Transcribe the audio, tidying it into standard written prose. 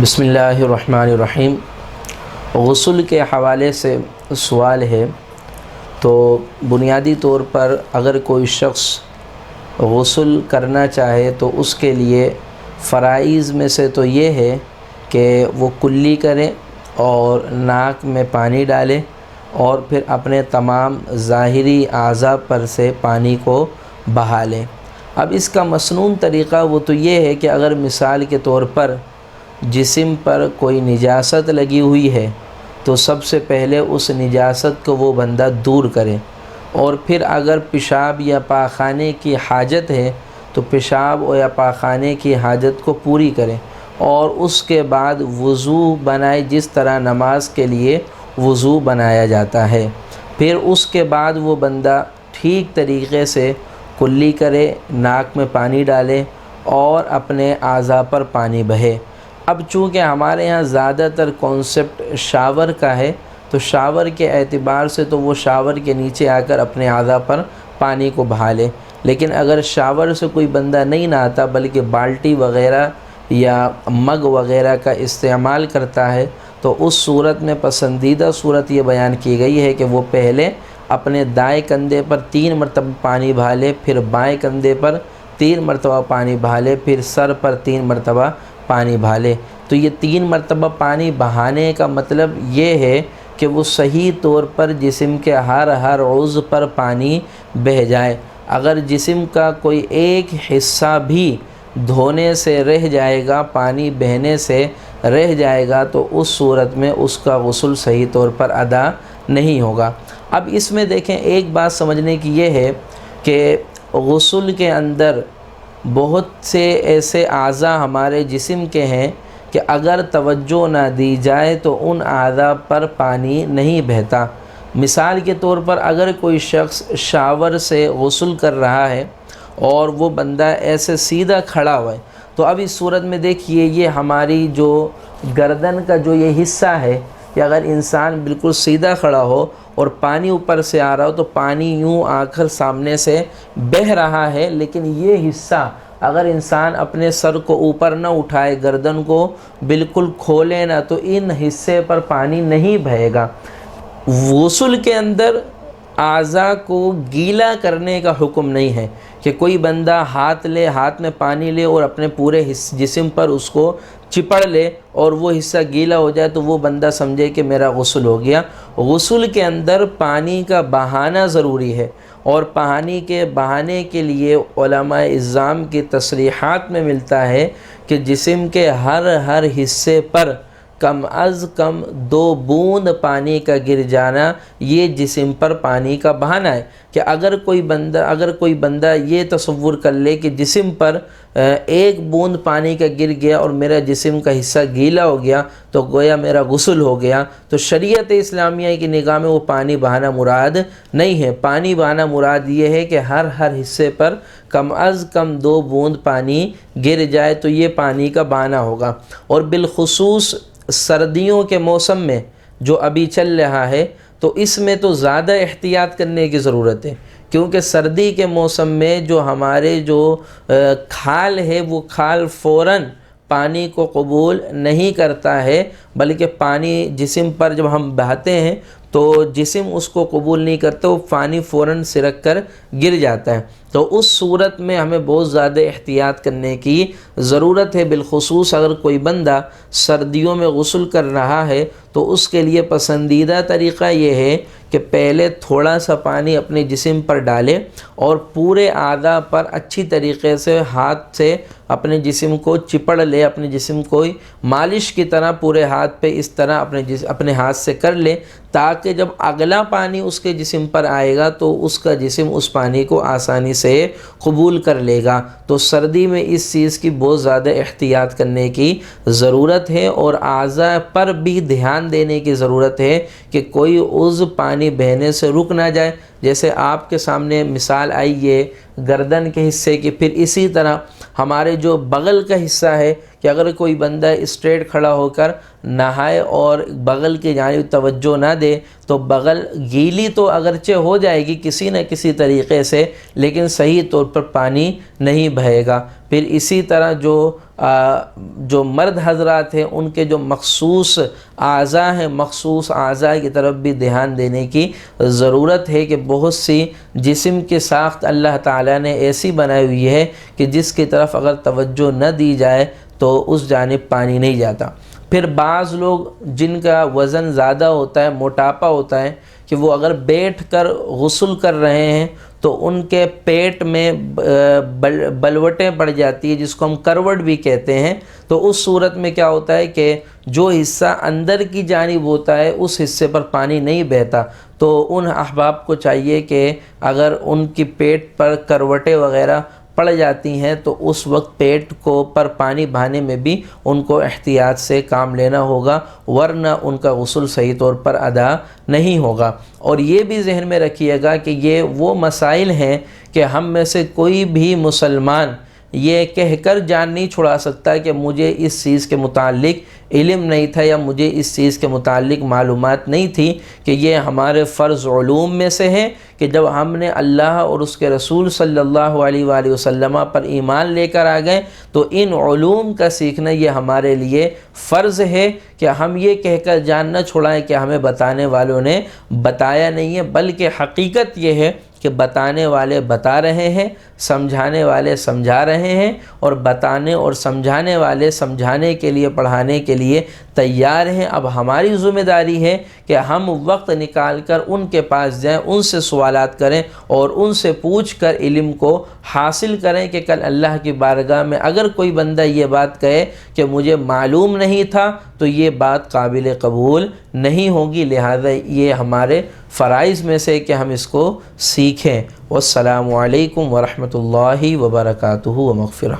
بسم اللہ الرحمن الرحیم۔ غسل کے حوالے سے سوال ہے، تو بنیادی طور پر اگر کوئی شخص غسل کرنا چاہے تو اس کے لیے فرائض میں سے تو یہ ہے کہ وہ کلی کرے اور ناک میں پانی ڈالے اور پھر اپنے تمام ظاہری اعضاء پر سے پانی کو بہا لے۔ اب اس کا مسنون طریقہ وہ تو یہ ہے کہ اگر مثال کے طور پر جسم پر کوئی نجاست لگی ہوئی ہے تو سب سے پہلے اس نجاست کو وہ بندہ دور کرے، اور پھر اگر پیشاب یا پاخانے کی حاجت ہے تو پیشاب یا پاخانے کی حاجت کو پوری کرے، اور اس کے بعد وضو بنائے جس طرح نماز کے لیے وضو بنایا جاتا ہے۔ پھر اس کے بعد وہ بندہ ٹھیک طریقے سے کلی کرے، ناک میں پانی ڈالے اور اپنے اعضاء پر پانی بہے۔ اب چونکہ ہمارے ہاں زیادہ تر کانسیپٹ شاور کا ہے، تو شاور کے اعتبار سے تو وہ شاور کے نیچے آ کر اپنے اعضاء پر پانی کو بہا لے، لیکن اگر شاور سے کوئی بندہ نہیں نہاتا بلکہ بالٹی وغیرہ یا مگ وغیرہ کا استعمال کرتا ہے تو اس صورت میں پسندیدہ صورت یہ بیان کی گئی ہے کہ وہ پہلے اپنے دائیں کندھے پر 3 مرتبہ پانی بہا لے، پھر بائیں کندھے پر 3 مرتبہ پانی بہا لے، پھر سر پر 3 مرتبہ پانی بہا لے۔ تو یہ 3 مرتبہ پانی بہانے کا مطلب یہ ہے کہ وہ صحیح طور پر جسم کے ہر عضو پر پانی بہہ جائے۔ اگر جسم کا کوئی ایک حصہ بھی دھونے سے رہ جائے گا، پانی بہنے سے رہ جائے گا، تو اس صورت میں اس کا غسل صحیح طور پر ادا نہیں ہوگا۔ اب اس میں دیکھیں، ایک بات سمجھنے کی یہ ہے کہ غسل کے اندر بہت سے ایسے اعضاء ہمارے جسم کے ہیں کہ اگر توجہ نہ دی جائے تو ان اعضاء پر پانی نہیں بہتا۔ مثال کے طور پر اگر کوئی شخص شاور سے غسل کر رہا ہے اور وہ بندہ ایسے سیدھا کھڑا ہوا ہے، تو اب اس صورت میں دیکھیے یہ ہماری جو گردن کا جو یہ حصہ ہے کہ اگر انسان بالکل سیدھا کھڑا ہو اور پانی اوپر سے آ رہا ہو تو پانی یوں آ کر سامنے سے بہہ رہا ہے، لیکن یہ حصہ اگر انسان اپنے سر کو اوپر نہ اٹھائے، گردن کو بالکل کھولے نہ، تو ان حصے پر پانی نہیں بہے گا۔ غسل کے اندر اعضاء کو گیلا کرنے کا حکم نہیں ہے کہ کوئی بندہ ہاتھ میں پانی لے اور اپنے پورے جسم پر اس کو چپڑ لے اور وہ حصہ گیلا ہو جائے تو وہ بندہ سمجھے کہ میرا غسل ہو گیا۔ غسل کے اندر پانی کا بہانا ضروری ہے، اور پانی کے بہانے کے لیے علماء اعظام کی تصریحات میں ملتا ہے کہ جسم کے ہر حصے پر کم از کم 2 بوند پانی کا گر جانا یہ جسم پر پانی کا بہانا ہے۔ کہ اگر کوئی بندہ یہ تصور کر لے کہ جسم پر 1 بوند پانی کا گر گیا اور میرا جسم کا حصہ گیلا ہو گیا تو گویا میرا غسل ہو گیا، تو شریعت اسلامیہ کی نگاہ میں وہ پانی بہانا مراد نہیں ہے۔ پانی بہانا مراد یہ ہے کہ ہر حصے پر کم از کم 2 بوند پانی گر جائے تو یہ پانی کا بہانا ہوگا۔ اور بالخصوص سردیوں کے موسم میں جو ابھی چل رہا ہے تو اس میں تو زیادہ احتیاط کرنے کی ضرورت ہے، کیونکہ سردی کے موسم میں جو ہمارے جو کھال ہے وہ کھال فوراً پانی کو قبول نہیں کرتا ہے، بلکہ پانی جسم پر جب ہم بہاتے ہیں تو جسم اس کو قبول نہیں کرتا، وہ پانی فوراً سرک کر گر جاتا ہے۔ تو اس صورت میں ہمیں بہت زیادہ احتیاط کرنے کی ضرورت ہے۔ بالخصوص اگر کوئی بندہ سردیوں میں غسل کر رہا ہے تو اس کے لیے پسندیدہ طریقہ یہ ہے کہ پہلے تھوڑا سا پانی اپنے جسم پر ڈالے اور پورے اعضاء پر اچھی طریقے سے ہاتھ سے اپنے جسم کو چپڑ لے، اپنے جسم کو مالش کی طرح پورے ہاتھ پہ اس طرح اپنے ہاتھ سے کر لے، تاکہ جب اگلا پانی اس کے جسم پر آئے گا تو اس کا جسم اس پانی کو آسانی سے قبول کر لے گا۔ تو سردی میں اس چیز کی بہت زیادہ احتیاط کرنے کی ضرورت ہے، اور اعضاء پر بھی دھیان دینے کی ضرورت ہے کہ کوئی عضو پانی بہنے سے رک نہ جائے۔ جیسے آپ کے سامنے مثال آئی ہے گردن کے حصے کی، پھر اسی طرح ہمارے جو بغل کا حصہ ہے کہ اگر کوئی بندہ اسٹریٹ کھڑا ہو کر نہائے اور بغل کی جانب توجہ نہ دے تو بغل گیلی تو اگرچہ ہو جائے گی کسی نہ کسی طریقے سے، لیکن صحیح طور پر پانی نہیں بہے گا۔ پھر اسی طرح جو جو مرد حضرات ہیں ان کے جو مخصوص اعضاء ہیں، مخصوص اعضاء کی طرف بھی دھیان دینے کی ضرورت ہے کہ بہت سی جسم کی ساخت اللہ تعالیٰ نے ایسی بنائی ہوئی ہے کہ جس کی طرف اگر توجہ نہ دی جائے تو اس جانب پانی نہیں جاتا۔ پھر بعض لوگ جن کا وزن زیادہ ہوتا ہے، موٹاپا ہوتا ہے، کہ وہ اگر بیٹھ کر غسل کر رہے ہیں تو ان کے پیٹ میں بلوٹیں پڑ جاتی ہیں، جس کو ہم کروٹ بھی کہتے ہیں۔ تو اس صورت میں کیا ہوتا ہے کہ جو حصہ اندر کی جانب ہوتا ہے اس حصے پر پانی نہیں بہتا۔ تو ان احباب کو چاہیے کہ اگر ان کی پیٹ پر کروٹیں وغیرہ پڑ جاتی ہیں تو اس وقت پیٹ کو پر پانی بہانے میں بھی ان کو احتیاط سے کام لینا ہوگا، ورنہ ان کا غسل صحیح طور پر ادا نہیں ہوگا۔ اور یہ بھی ذہن میں رکھیے گا کہ یہ وہ مسائل ہیں کہ ہم میں سے کوئی بھی مسلمان یہ کہہ کر جان نہیں چھڑا سکتا کہ مجھے اس چیز کے متعلق علم نہیں تھا یا مجھے اس چیز کے متعلق معلومات نہیں تھی، کہ یہ ہمارے فرض علوم میں سے ہے کہ جب ہم نے اللہ اور اس کے رسول صلی اللہ علیہ وآلہ وسلم پر ایمان لے کر آ گئے تو ان علوم کا سیکھنا یہ ہمارے لیے فرض ہے کہ ہم یہ کہہ کر جان نہ چھڑائیں کہ ہمیں بتانے والوں نے بتایا نہیں ہے، بلکہ حقیقت یہ ہے کہ بتانے والے بتا رہے ہیں، سمجھانے والے سمجھا رہے ہیں، اور بتانے اور سمجھانے والے سمجھانے کے لیے، پڑھانے کے لیے تیار ہیں۔ اب ہماری ذمہ داری ہے کہ ہم وقت نکال کر ان کے پاس جائیں، ان سے سوالات کریں اور ان سے پوچھ کر علم کو حاصل کریں کہ کل اللہ کی بارگاہ میں اگر کوئی بندہ یہ بات کہے کہ مجھے معلوم نہیں تھا تو یہ بات قابل قبول نہیں ہوگی۔ لہذا یہ ہمارے فرائض میں سے کہ ہم اس کو سیکھیں۔ والسلام علیکم ورحمۃ اللہ وبرکاتہ ومغفرہ۔